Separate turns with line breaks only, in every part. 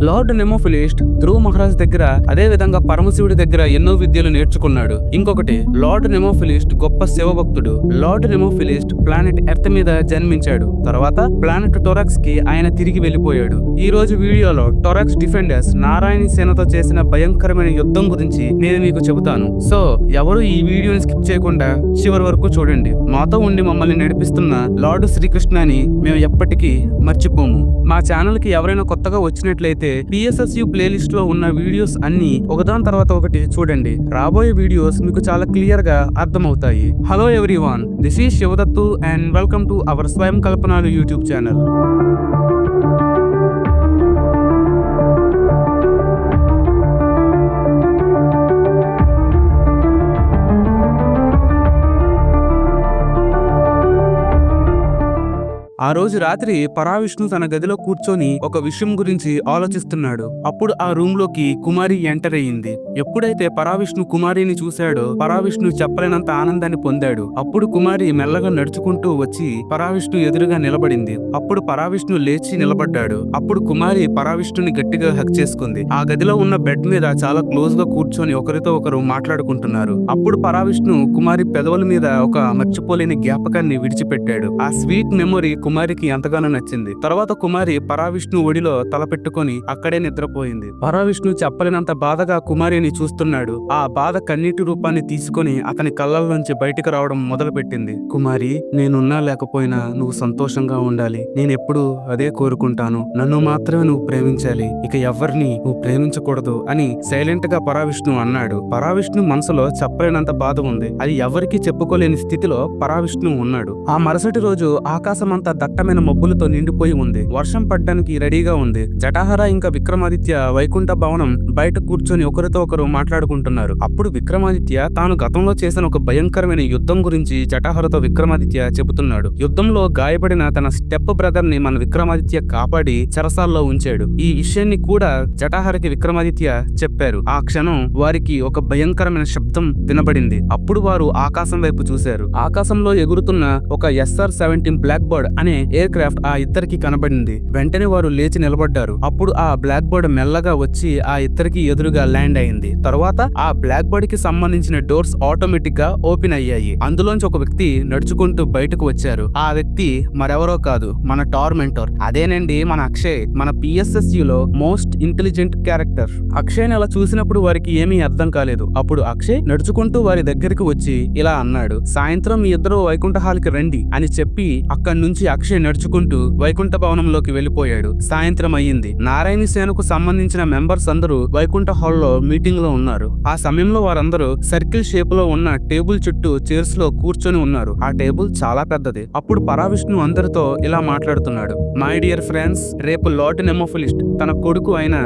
Lord నెమోఫిలిస్ట్ ధ్రువ మహారాజ్ దగ్గర అదే విధంగా పరమశివుడి దగ్గర ఎన్నో విద్యలు నేర్చుకున్నాడు. ఇంకొకటి, లార్డ్ నెమోఫిలిస్ట్ గొప్ప శివభక్తుడు. లార్డ్ నెమోఫిలిస్ట్ ప్లానెట్ ఎర్త్ మీద జన్మించాడు. తర్వాత ప్లానెట్ టొరాక్స్ కి ఆయన తిరిగి వెళ్లిపోయాడు. ఈ రోజు వీడియోలో టొరాక్స్ డిఫెండర్స్ నారాయణి సేనతో చేసిన భయంకరమైన యుద్ధం గురించి నేను మీకు చెబుతాను. సో ఎవరు ఈ వీడియోని స్కిప్ చేయకుండా చివరి వరకు చూడండి. మాతో ఉండి మమ్మల్ని నడిపిస్తున్న లార్డ్ శ్రీకృష్ణని మేము ఎప్పటికీ మర్చిపోము. మా ఛానల్ కి ఎవరైనా కొత్తగా వచ్చినట్లయితే PSSU ప్లేలిస్ట్ లో ఉన్న వీడియోస్ అన్ని ఒకదాని తర్వాత ఒకటి చూడండి. రాబోయే వీడియోస్ మీకు చాలా క్లియర్ గా అర్థమవుతాయి. Hello everyone, this is Shivadattu and welcome to our Swayam Kalpanalu YouTube channel. ఆ రోజు రాత్రి పరావిష్ణు తన గదిలో కూర్చొని ఒక విషయం గురించి ఆలోచిస్తున్నాడు. అప్పుడు ఆ రూమ్ లోకి కుమారి ఎంటర్ అయ్యింది. ఎప్పుడైతే పరావిష్ణు కుమారిని చూశాడో పరావిష్ణు చెప్పలేనంత ఆనందాన్ని పొందాడు. అప్పుడు కుమారి మెల్లగా నడుచుకుంటూ వచ్చి పరావిష్ణు ఎదురుగా నిలబడింది. అప్పుడు పరావిష్ణు లేచి నిలబడ్డాడు. అప్పుడు కుమారి పరావిష్ణుని గట్టిగా హక్ చేసుకుంది. ఆ గదిలో ఉన్న బెడ్ మీద చాలా క్లోజ్ గా కూర్చొని ఒకరితో ఒకరు మాట్లాడుకుంటున్నారు. అప్పుడు పరావిష్ణు కుమారి పెదవుల మీద ఒక మర్చిపోలేని జ్ఞాపకాన్ని విడిచిపెట్టాడు. ఆ స్వీట్ మెమొరీ కుమారికి ఎంతగానో నచ్చింది. తర్వాత కుమారి పరావిష్ణు ఒడిలో తలపెట్టుకొని అక్కడే నిద్రపోయింది. పరావిష్ణు చెప్పలేనంత బాధగా కుమారిని చూస్తున్నాడు. ఆ బాధ కన్నీటి రూపాన్ని తీసుకొని అతని కళ్ళల్లోంచి బయటికి రావడం మొదలు పెట్టింది. కుమారి, నేనున్నా లేకపోయినా నువ్వు సంతోషంగా ఉండాలి. నేనెప్పుడు అదే కోరుకుంటాను. నన్ను మాత్రమే నువ్వు ప్రేమించాలి. ఇక ఎవరిని నువ్వు ప్రేమించకూడదు అని సైలెంట్ గా పరావిష్ణు అన్నాడు. పరావిష్ణు మనసులో చెప్పలేనంత బాధ ఉంది. అది ఎవరికి చెప్పుకోలేని స్థితిలో పరావిష్ణు ఉన్నాడు. ఆ మరుసటి రోజు ఆకాశమంతా దట్టమైన మబ్బులతో నిండిపోయి ఉంది. వర్షం పడ్డానికి రెడీగా ఉంది. జటాహర ఇంకా విక్రమాదిత్య వైకుంఠ భవనం బయట కూర్చొని ఒకరితో ఒకరు మాట్లాడుకుంటున్నారు. అప్పుడు విక్రమాదిత్య తాను గతంలో చేసిన ఒక భయంకరమైన యుద్ధం గురించి జటాహరతో విక్రమాదిత్య చెబుతున్నాడు. యుద్ధంలో గాయపడిన తన స్టెప్ బ్రదర్ ని మన విక్రమాదిత్య కాపాడి చెరసాల్లో ఉంచాడు. ఈ విషయాన్ని కూడా జటాహరకి విక్రమాదిత్య చెప్పారు. ఆ క్షణం వారికి ఒక భయంకరమైన శబ్దం వినబడింది. అప్పుడు వారు ఆకాశం వైపు చూశారు. ఆకాశంలో ఎగురుతున్న ఒక SR-17 బ్లాక్ బర్డ్ అనే ఎయిర్ క్రాఫ్ట్ ఆ ఇద్దరికి కనబడింది. వెంటనే వారు లేచి నిలబడ్డారు. అప్పుడు ఆ బ్లాక్ బర్డ్ మెల్లగా వచ్చి ఆ ఇద్దరికి ఎదురుగా ల్యాండ్ అయింది. తర్వాత ఆ బ్లాక్ బర్డ్ కి సంబంధించిన డోర్స్ ఆటోమేటిక్ గా ఓపెన్ అయ్యాయి. అందులోంచి ఒక వ్యక్తి నడుచుకుంటూ బయటకు వచ్చారు. ఆ వ్యక్తి మరెవరో కాదు, మన టార్మెంటర్. అదేనండి మన అక్షయ్. మన PSSU లో మోస్ట్ ఇంటెలిజెంట్ క్యారెక్టర్. అక్షయ్ అలా చూసినప్పుడు వారికి ఏమీ అర్థం కాలేదు. అప్పుడు అక్షయ్ నడుచుకుంటూ వారి దగ్గరికి వచ్చి ఇలా అన్నాడు, సాయంత్రం మీ ఇద్దరు వైకుంఠ హాల్ కి రండి అని చెప్పి అక్కడి నుంచి అక్షయ్ నడుచుకుంటూ వైకుంఠ భవనంలోకి వెళ్లిపోయాడు. సాయంత్రం అయ్యింది. నారాయణ సేనకు సంబంధించిన మెంబర్స్ అందరూ వైకుంఠ హాల్లో మీటింగ్ లో ఉన్నారు. ఆ సమయంలో వారందరూ సర్కిల్ షేప్ లో ఉన్న టేబుల్ చుట్టూ చైర్స్ లో కూర్చొని ఉన్నారు. ఆ టేబుల్ చాలా పెద్దది. అప్పుడు పరావిష్ణు అందరితో ఇలా మాట్లాడుతున్నాడు. మై డియర్ ఫ్రెండ్స్, రేపు లార్డ్ నెమోఫిలిస్ట్ తన కొడుకు అయిన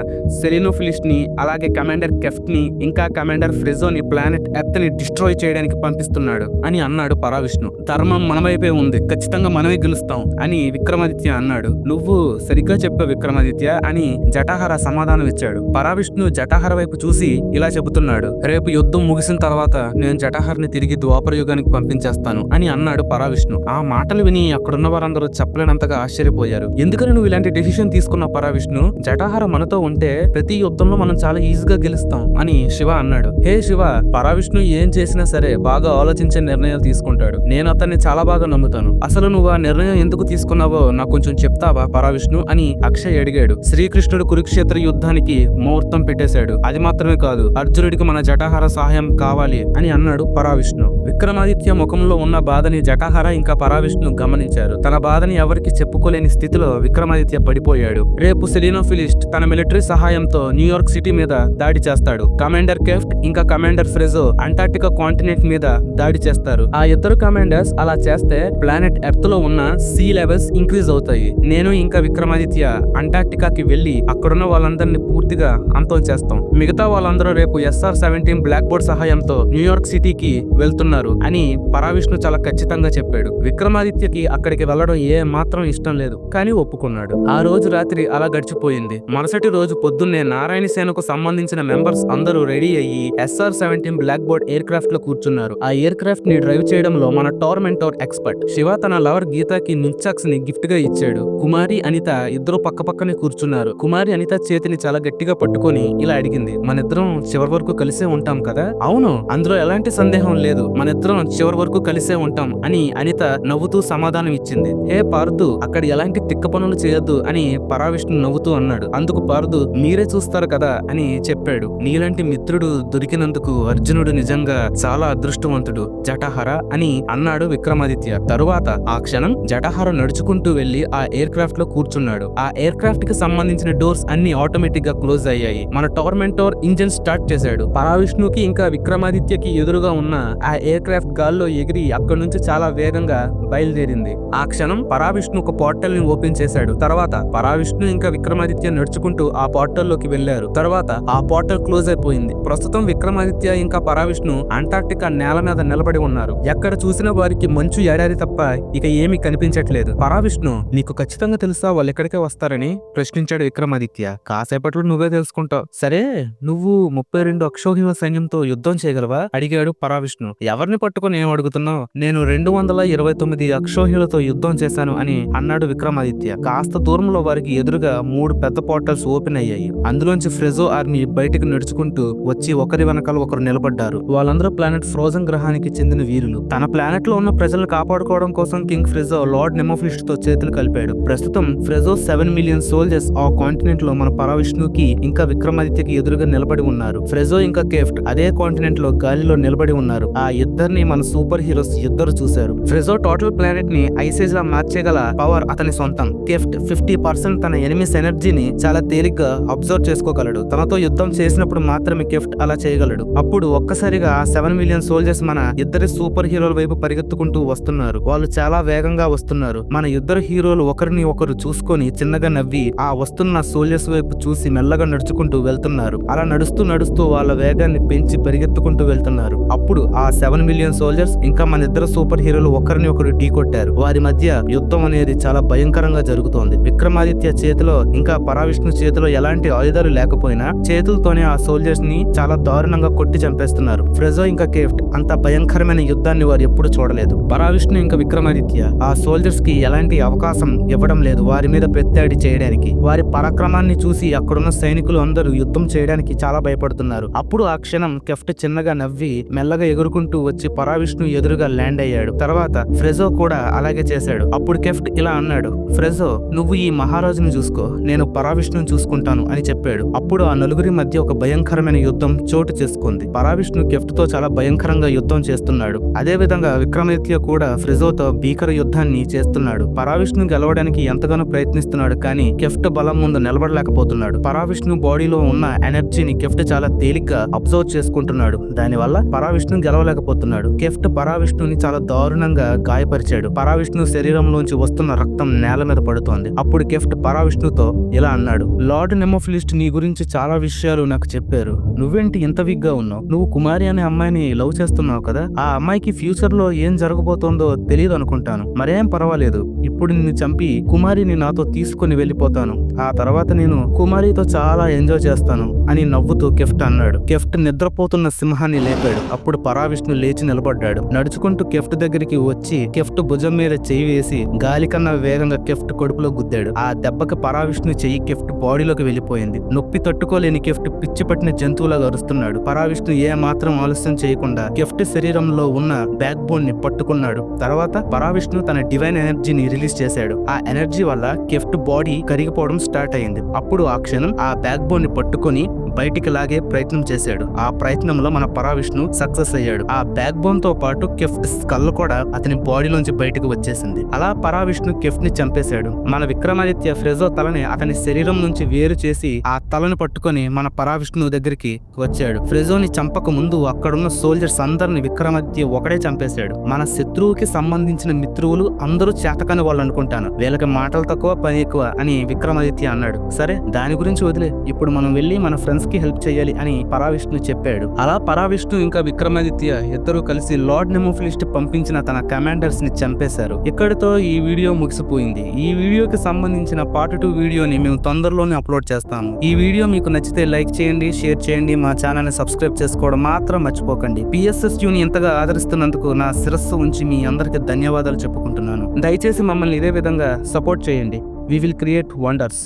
సెలినోఫిలిస్ట్ ని, అలాగే కమాండర్ కెఫ్ట్ ని, ఇంకా కమాండర్ ఫ్రెజోని ప్లానెట్ ఎర్త్ ని డిస్ట్రాయ్ చేయడానికి పంపిస్తున్నాడు అని అన్నాడు పరావిష్ణు. ధర్మం మన వైపే ఉంది, ఖచ్చితంగా మనమే గెలుస్తాం అని విక్రమాదిత్య అన్నాడు. నువ్వు సరిగ్గా చెప్పావు విక్రమాదిత్య అని జటాహర సమాధానం ఇచ్చాడు. పరావిష్ణు జటాహర వైపు చూసి ఇలా చెబుతున్నాడు, రేపు యుద్ధం ముగిసిన తర్వాత నేను జటాహర్ని తిరిగి ద్వాపర యుగానికి పంపించేస్తాను అని అన్నాడు పరావిష్ణు. ఆ మాటలు విని అక్కడున్న వారందరూ చెప్పలేనంతగా ఆశ్చర్యపోయారు. ఎందుకని నువ్వు ఇలాంటి డెసిషన్ తీసుకున్నావు పరావిష్ణు? జటాహర మనతో ఉంటే ప్రతి యుద్ధంలో మనం చాలా ఈజీగా గెలుస్తాం అని శివ అన్నాడు. హే శివ, పరావిష్ణు ఏం చేసినా సరే బాగా ఆలోచించే నిర్ణయాలు తీసుకుంటాడు. నేను అతన్ని చాలా బాగా నమ్ముతాను. అసలు నువ్వు ఆ నిర్ణయం ఎందుకు తీసుకున్నావో నాకు కొంచెం చెప్తావా పరావిష్ణు అని అక్షయ్ అడిగాడు. శ్రీకృష్ణుడు కురుక్షేత్ర యుద్ధానికి ముహూర్తం పెట్టేశాడు. అది మాత్రమే కాదు, అర్జునుడికి మన జటాహర సహాయం కావాలి అని అన్నాడు పరావిష్ణు. విక్రమాదిత్య ముఖంలో ఉన్న బాధని జటాహర ఇంకా పరావిష్ణు గమనించారు. తన బాధని ఎవరికి చెప్పుకోలేని స్థితిలో విక్రమాదిత్య పడిపోయాడు. రేపు సెలినోఫిలిస్ట్ తన మిలిటరీ సహాయంతో న్యూయార్క్ సిటీ మీద దాడి చేస్తాడు. కమాండర్ కెఫ్ట్ ఇంకా కమాండర్ ఫ్రెజో అంటార్టికా కాంటినెంట్ మీద దాడి చేస్తారు. ఆ ఇద్దరు కమాండర్స్ అలా చేస్తే ప్లానెట్ ఎర్త్ లో ఉన్న సీ లెవెల్స్ ఇంక్రీజ్ అవుతాయి. నేను ఇంకా విక్రమాదిత్య అంటార్టికాకి వెళ్లి అక్కడున్న వాళ్ళందరినీ పూర్తిగా అంతం చేస్తాం. మిగతా వాళ్ళందరూ రేపు SR-17 బ్లాక్ బోర్డ్ సహాయంతో న్యూయార్క్ సిటీకి వెళ్తున్నారు. వస్తున్నారు అని పరావిష్ణు చాలా ఖచ్చితంగా చెప్పాడు. విక్రమాదిత్యకి అక్కడికి వెళ్లడం ఏ మాత్రం ఇష్టం లేదు, కానీ ఒప్పుకున్నాడు. ఆ రోజు రాత్రి అలా గడిచిపోయింది. మరుసటి రోజు పొద్దున్నే నారాయణ సేనకు సంబంధించిన మెంబర్స్ అందరూ రెడీ అయ్యి SR-17 black board air craft లో కూర్చున్నారు. ఆ ఎయిర్ క్రాఫ్ట్ ని డ్రైవ్ చేయడంలో మన టోర్మెంటోర్ ఎక్స్పర్ట్ శివ తన లవర్ గీతాకి నించాక్స్ ని గిఫ్ట్ గా ఇచ్చాడు. కుమారి అనిత ఇద్దరు పక్కపక్కనే కూర్చున్నారు. కుమారి అనిత చేతిని చాలా గట్టిగా పట్టుకొని ఇలా అడిగింది, మనిద్దరం చివరి వరకు కలిసే ఉంటాం కదా? అవును, అందులో ఎలాంటి సందేహం లేదు, మనిద్దరం చివరి వరకు కలిసే ఉంటాం అని అనిత నవ్వుతూ సమాధానం ఇచ్చింది. హే పార్దు, అక్కడ ఎలాంటి తిక్క పనులు చేయొద్దు అని పరావిష్ణు నవ్వుతూ అన్నాడు. అందుకు పార్దు, మీరే చూస్తారు కదా అని చెప్పాడు. నీలాంటి మిత్రుడు దొరికినందుకు అర్జునుడు నిజంగా చాలా అదృష్టవంతుడు జటాహర అని అన్నాడు విక్రమాదిత్య. తరువాత ఆ క్షణం జటాహర నడుచుకుంటూ వెళ్లి ఆ ఎయిర్ క్రాఫ్ట్ లో కూర్చున్నాడు. ఆ ఎయిర్ క్రాఫ్ట్ కి సంబంధించిన డోర్స్ అన్ని ఆటోమేటిక్ గా క్లోజ్ అయ్యాయి. మన టోర్మెంటోర్ ఇంజిన్ స్టార్ట్ చేశాడు. పరావిష్ణుకి ఇంకా విక్రమాదిత్యకి ఎదురుగా ఉన్న ఆ ఎయిర్ క్రాఫ్ట్ గాల్లో ఎగిరి అక్కడి నుంచి చాలా వేగంగా బయలుదేరింది. ఆ క్షణం పరావిష్ణు ఒక పోర్టల్ ని ఓపెన్ చేశాడు. తర్వాత పరావిష్ణు ఇంకా విక్రమాదిత్య నడుచుకుంటూ ఆ పోర్టల్ లోకి వెళ్లారు. తర్వాత ఆ పోర్టల్ క్లోజ్ అయిపోయింది. ప్రస్తుతం విక్రమాదిత్య ఇంకా పరావిష్ణు అంటార్క్టికా నేల మీద నిలబడి ఉన్నారు. ఎక్కడ చూసిన వారికి మంచు ఎడారి తప్ప ఇక ఏమీ కనిపించట్లేదు. పరావిష్ణు, నీకు ఖచ్చితంగా తెలుసా వాళ్ళు ఎక్కడికే వస్తారని ప్రశ్నించాడు విక్రమాదిత్య. కాసేపట్లో నువ్వే తెలుసుకుంటావు. సరే, నువ్వు 32 అక్షౌహిమ సైన్యంతో యుద్ధం చేయగలవా అడిగాడు పరావిష్ణు. ఎవరిని పట్టుకుని ఏం అడుగుతున్నావు? నేను 229 అక్షౌహిలతో యుద్ధం చేశాను అని అన్నాడు విక్రమాదిత్య. కాస్త దూరంలో వారికి ఎదురుగా 3 పెద్ద పోర్టల్స్ ఓపెన్ అయ్యాయి. అందులోంచి ఫ్రెజో ఆర్మీ బయటకు నడుచుకుంటూ వచ్చి ఒకరి వెనకాల ఒకరు నిలబడ్డారు. వాళ్ళందరూ ప్లానెట్ ఫ్రోజన్ గ్రహానికి చెందిన వీరులు. తన ప్లానెట్ లో ఉన్న ప్రజలను కాపాడుకోవడం కోసం కింగ్ ఫ్రెజో లార్డ్ నెమోఫిస్ట్ తో చేతులు కలిపాడు. ప్రస్తుతం ఫ్రెజో 7 మిలియన్ సోల్జర్స్ ఆ కాంటినెంట్ లో మన పరావిష్ణుకి ఇంకా విక్రమాదిత్యకి ఎదురుగా నిలబడి ఉన్నారు. ఫ్రెజో ఇంకా కెఫ్ట్ అదే కాంటినెంట్ లో గాలిలో నిలబడి ఉన్నారు. ఆ ఇద్దరిని మన సూపర్ హీరోస్ ఇద్దరు చూశారు. ఫ్రెజో టోటల్ ప్లానెట్ ని ఐసేజ్ లా మార్చేగల పవర్ అతని సొంతం. కెఫ్ట్ 50% తన ఎనిమిస్ ఎనర్జీని చాలా తేలిగ్గా అబ్జర్వ్ చేసుకోగలడు. తనతో యుద్ధం చేసినప్పుడు మాత్రమే కెఫ్ట్ అలా చేయగలడు. అప్పుడు ఒక్కసారిగా 7 మిలియన్ సోల్జర్స్ మన ఇద్దరి సూపర్ హీరోల వైపు పరిగెత్తుకుంటూ వస్తున్నారు. వాళ్ళు చాలా వేగంగా వస్తున్నారు. మన ఇద్దరు హీరోలు ఒకరిని ఒకరు చూసుకొని చిన్నగా నవ్వి ఆ వస్తున్న సోల్జర్స్ వైపు చూసి మెల్లగా నడుచుకుంటూ వెళ్తున్నారు. అలా నడుస్తూ నడుస్తూ వాళ్ళ వేగాన్ని పెంచి పరిగెత్తుకుంటూ వెళ్తున్నారు. అప్పుడు ఆ 7 మిలియన్ సోల్జర్స్ ఇంకా మన ఇద్దరు సూపర్ హీరోలు ఒకరిని ఒకరు ఢీకొట్టారు. వారి మధ్య యుద్ధం అనేది చాలా భయంకరంగా జరుగుతోంది. విక్రమాదిత్య చేతిలో ఇంకా పరావిష్ణు చేతిలో ఎలాంటి ఆయుధాలు లేకపోయినా చేతులతోనే ఆ సోల్జర్స్ ని చాలా దారుణంగా కొట్టి చంపేస్తున్నారు. ఫ్రెజో ఇంకా కేఫ్ట్ అంత భయంకరమైన యుద్ధాన్ని వారు ఎప్పుడు చూడలేదు. పరావిష్ణు ఇంకా విక్రమాదిత్య ఆ సోల్జర్స్ కి ఎలాంటి అవకాశం ఇవ్వడం లేదు వారి మీద ప్రత్యాడి చేయడానికి. వారి పరాక్రమాన్ని చూసి అక్కడున్న సైనికులు అందరూ యుద్ధం చేయడానికి చాలా భయపడుతున్నారు. అప్పుడు ఆ క్షణం కెఫ్ట్ చిన్నగా నవ్వి మెల్లగా ఎగురుకుంటూ వచ్చి పరావిష్ణు ఎదురుగా ల్యాండ్ అయ్యాడు. తర్వాత ఫ్రెజో కూడా అలాగే చేశాడు. అప్పుడు కెఫ్ట్ ఇలా అన్నాడు, ఫ్రెజో, నువ్వు ఈ మహారాజును చూసుకో, నేను పరావిష్ణుని చూసుకుంటాను అని చెప్పాడు. అప్పుడు ఆ నలుగురి మధ్య ఒక భయంకరమైన యుద్ధం చోటు చేసుకుంది. పరావిష్ణు కెఫ్ట్ తో చాలా భయంకరంగా యుద్ధం చేస్తున్నాడు. అదే విధంగా విక్రమాదిత్య కూడా ఫ్రెజోతో భీకర యుద్ధాన్ని చేస్తున్నాడు. పరావిష్ణు గెలవడానికి ఎంతగానో ప్రయత్నిస్తున్నాడు, కానీ కెఫ్ట్ బలం ముందు నిలబడలేకపోతున్నాడు. పరావిష్ణు బాడీలో ఉన్న ఎనర్జీని కెఫ్ట్ చాలా తేలిగ్గా అబ్జర్వ్ చేసుకుంటున్నాడు. దానివల్ల పరావిష్ణు గెలవలేకపోతున్నాడు. కెఫ్ట్ పరావిష్ణుని చాలా దారుణంగా గాయపరిచాడు. పరావిష్ణు శరీరంలోంచి వస్తున్న రక్తం నేల మీద పడుతోంది. అప్పుడు కెఫ్ట్ పరావిష్ణుతో ఇలా అన్నాడు, లార్డ్ నెమోఫిలిస్ట్ నీ గురించి చాలా విషయాలు నాకు చెప్పారు. నువ్వేంటి ఇంత వీక్ గా ఉన్నావు? నువ్వు కుమారి అనే అమ్మాయిని లవ్ చేస్తున్నావు కదా? ఆ అమ్మాయికి ఫ్యూచర్ లో ఏం జరగబోతోందో తెలియదు అనుకుంటాను. మరేం పర్వాలేదు, ఇప్పుడు నిన్ను చంపి కుమారిని నాతో తీసుకుని వెళ్ళిపోతాను. ఆ తర్వాత నేను కుమారితో చాలా ఎంజాయ్ చేస్తాను అని నవ్వుతూ కెఫ్ట్ అన్నాడు. కెఫ్ట్ నిద్రపోతున్న సింహాన్ని లేపాడు. అప్పుడు పరావిష్ణు లేచి నిలబడ్డాడు. నడుచుకుంటూ కెఫ్ట్ దగ్గరికి వచ్చి కెఫ్ట్ భుజం మీద చెయ్యి వేసి గాలి కన్నా వేగంగా కెఫ్ట్ కడుపులో గుద్దాడు. ఆ దెబ్బకి పరావిష్ణు చెయ్యి కెఫ్ట్ బాడీలోకి వెళ్ళిపోయింది. నొప్పి తట్టుకోలేని కెఫ్ట్ పిచ్చి పట్టిన జంతువులాగా అరుస్తున్నాడు. పరావిష్ణు ఏ మాత్రం ఆలస్యం చేయకుండా కెఫ్ట్ శరీరంలో ఉన్న బ్యాక్ బోన్ ని పట్టుకున్నాడు. తర్వాత పరావిష్ణు తన డివైన్ ఎనర్జీని రిలీజ్ చేశాడు. ఆ ఎనర్జీ వల్ల కెఫ్ట్ బాడీ కరిగిపోవడం స్టార్ట్ అయింది. అప్పుడు ఆ క్షణం ఆ బ్యాక్ బోన్ ని పట్టుకొని బయటికి లాగే ప్రయత్నం చేశాడు. ఆ ప్రయత్నంలో మన పరావిష్ణు సక్సెస్ అయ్యాడు. ఆ బ్యాక్ బోన్ తో పాటు కెఫ్ట్ స్కల్ కూడా అతని బాడీలోంచి బయటకు వచ్చేసింది. అలా పరావిష్ణు కెఫ్ట్ ని చంపేశాడు. మన విక్రమాదిత్య ఫ్రెజో తలని అతని శరీరం నుంచి వేరు చేసి ఆ తలను పట్టుకొని మన పరావిష్ణు దగ్గరికి వచ్చాడు. ఫ్రెజోని చంపక ముందు అక్కడున్న సోల్జర్స్ అందరిని విక్రమాదిత్య ఒకడే చంపేశాడు. మన శత్రువుకి సంబంధించిన మిత్రువులు అందరూ చేతకాని వాళ్ళు అనుకుంటాను. వీళ్ళకి మాటలు తక్కువ పని ఎక్కువ అని విక్రమాదిత్య అన్నాడు. సరే, దాని గురించి వదిలే. ఇప్పుడు మనం వెళ్ళి మన ఫ్రెండ్స్ ఫ్రెండ్స్ కి హెల్ప్ చేయాలి అని పరావిష్ణు చెప్పాడు. అలా పరావిష్ణు ఇంకా విక్రమాదిత్య ఇద్దరు కలిసి లార్డ్ నెమోఫిలిస్ట్ పంపించిన తన కమాండర్స్ ని చంపేశారు. ఇక్కడితో ఈ వీడియో ముగిసిపోయింది. ఈ వీడియోకి సంబంధించిన పార్ట్ 2 వీడియోని మేము తొందరలోనే అప్లోడ్ చేస్తాము. ఈ వీడియో మీకు నచ్చితే లైక్ చేయండి, షేర్ చేయండి, మా ఛానల్ ని సబ్స్క్రైబ్ చేసుకోవడం మాత్రం మర్చిపోకండి. PSSUని ఎంతగా ఆదరిస్తున్నందుకు నా శిరస్సు ఉంచి మీ అందరికి ధన్యవాదాలు చెప్పుకుంటున్నాను. దయచేసి మమ్మల్ని ఇదే విధంగా సపోర్ట్ చేయండి. We will create wonders.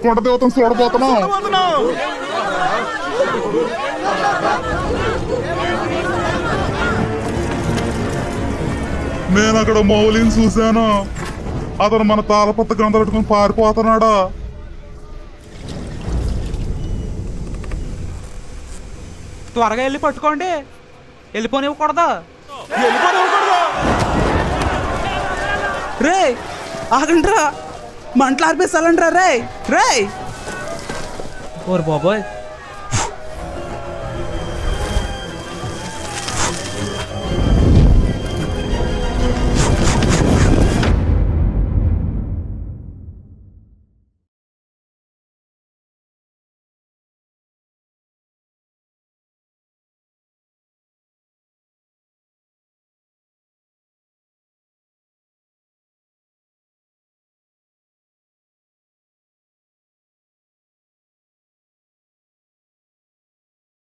కొండ దేవతను చూడబోతున్నాం. నేను అక్కడ మౌలిని చూశాను. అతను మన తాళపత్ర గ్రంథాలు పెట్టుకుని పారిపోతున్నాడా?
త్వరగా వెళ్ళి పట్టుకోండి. వెళ్ళిపోనివ్వకూడదా? రే ఆగండ్రా, మంటలు ఆర్పేసాలండ్రా. రే రే ఓరు బాబోయ్,